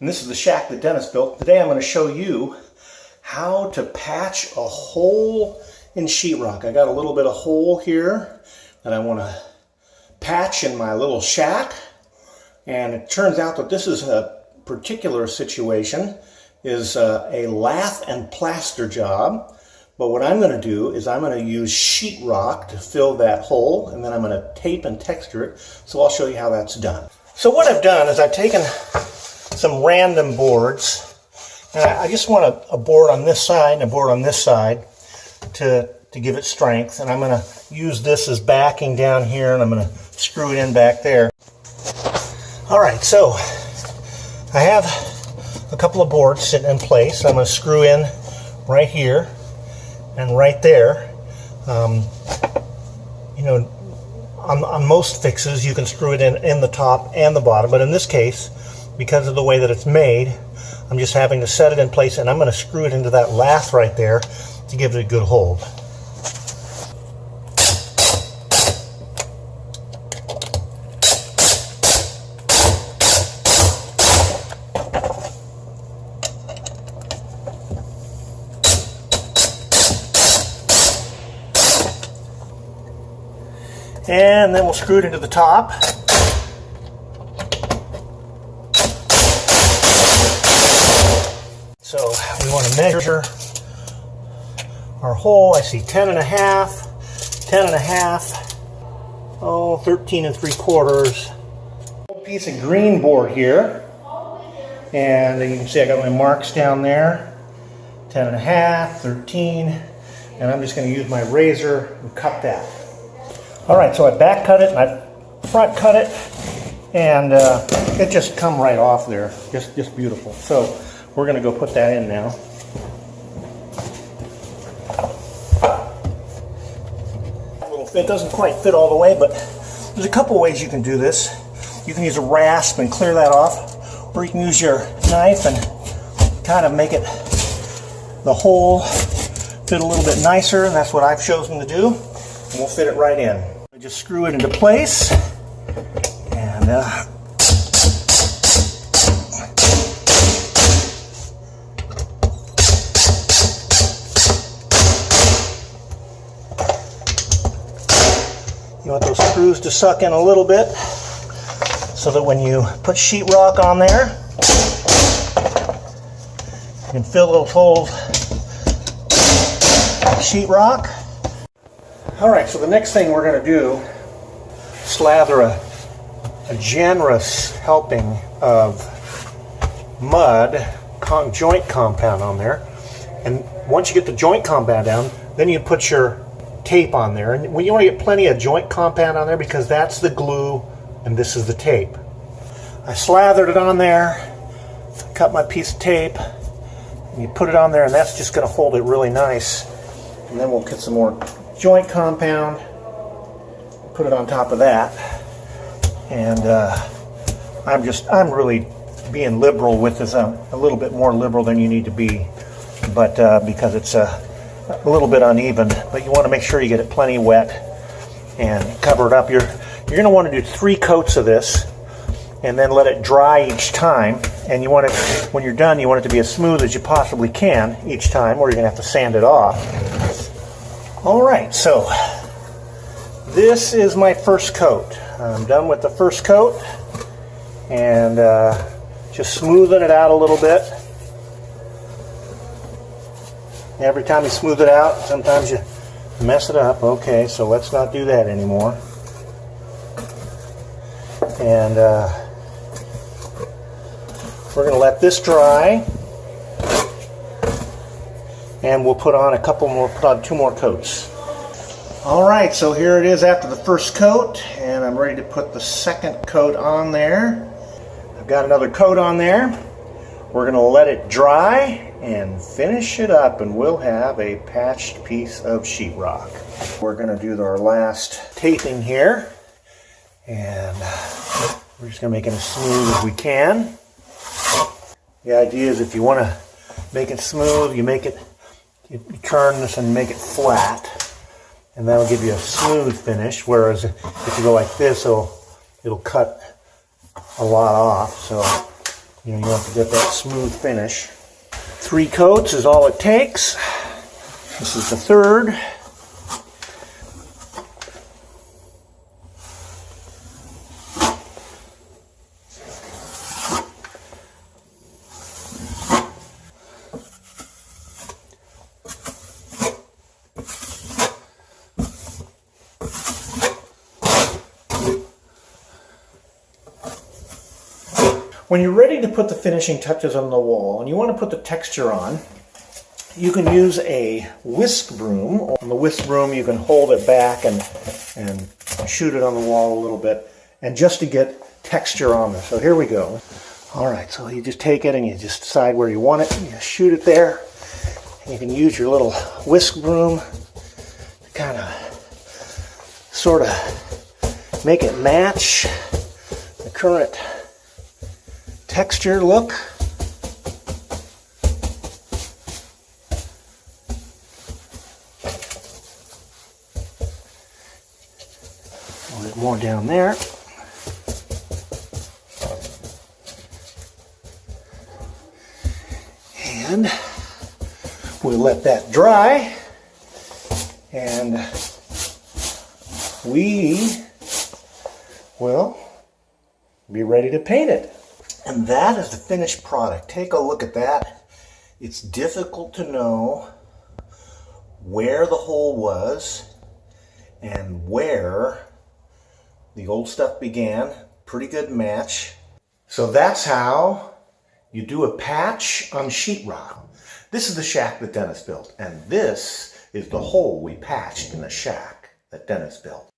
and this is the shack that Dennis built. Today I'm going to show you how to patch a hole in sheetrock. I got a little bit of hole here that I want to patch in my little shack, and it turns out that this is a particular situation is a lath and plaster job. But what I'm going to do is I'm going to use sheetrock to fill that hole, and then I'm going to tape and texture it. So I'll show you how that's done. So what I've done is I've taken some random boards, and I just want a board on this side and a board on this side to give it strength. And I'm going to use this as backing down here, and I'm going to screw it in back there. All right, so I have a couple of boards sitting in place. I'm going to screw in right here and right there. You know, on most fixes you can screw it in the top and the bottom, but in this case, because of the way that it's made, I'm just having to set it in place, and I'm going to screw it into that lath right there to give it a good hold. And then we'll screw it into the top. So we want to measure our hole. I see 10 and a half, 10 and a half, 13 3/4. Piece of green board here. And you can see I got my marks down there. 10 and a half, 13. And I'm just going to use my razor and cut that. Alright, so I back cut it and I front cut it, and it just come right off there. Just beautiful. So we're going to go put that in now. It doesn't quite fit all the way, but there's a couple ways you can do this. You can use a rasp and clear that off, or you can use your knife and kind of make it the hole fit a little bit nicer, and that's what I've chosen to do. And we'll fit it right in. Just screw it into place, and you want those screws to suck in a little bit so that when you put sheetrock on there, you can fill those holes with sheetrock. Alright, so the next thing we're going to do, slather a generous helping of mud joint compound on there. And once you get the joint compound down, then you put your tape on there. And you want to get plenty of joint compound on there because that's the glue and this is the tape. I slathered it on there, cut my piece of tape, and you put it on there, and that's just going to hold it really nice. And then we'll get some more joint compound, put it on top of that, and I'm really being liberal with this, a little bit more liberal than you need to be, but because it's a little bit uneven, but you want to make sure you get it plenty wet and cover it up. You're going to want to do 3 coats of this, and then let it dry each time. And you want it, when you're done, you want it to be as smooth as you possibly can each time, or you're going to have to sand it off. Alright, so this is my first coat. I'm done with the first coat, and just smoothing it out a little bit. Every time you smooth it out, sometimes you mess it up. Okay, so let's not do that anymore. And we're going to let this dry. And we'll put on put on 2 more coats. Alright, so here it is after the first coat, and I'm ready to put the second coat on there. I've got another coat on there. We're going to let it dry and finish it up, and we'll have a patched piece of sheetrock. We're going to do our last taping here, and we're just going to make it as smooth as we can. The idea is if you want to make it smooth, you turn this and make it flat, and that'll give you a smooth finish, whereas if you go like this, it'll cut a lot off. So You know, you have to get that smooth finish. 3 coats is all it takes. This is the third. When you're ready to put the finishing touches on the wall and you want to put the texture on, you can use a whisk broom. On the whisk broom you can hold it back and shoot it on the wall a little bit, and just to get texture on this. So here we go. Alright, so you just take it and you just decide where you want it, and you shoot it there. And you can use your little whisk broom to kind of sort of make it match the current texture look. A little bit more down there. And we'll let that dry, and we will be ready to paint it. And that is the finished product. Take a look at that. It's difficult to know where the hole was and where the old stuff began. Pretty good match. So that's how you do a patch on sheetrock. This is the shack that Dennis built, and this is the hole we patched in the shack that Dennis built.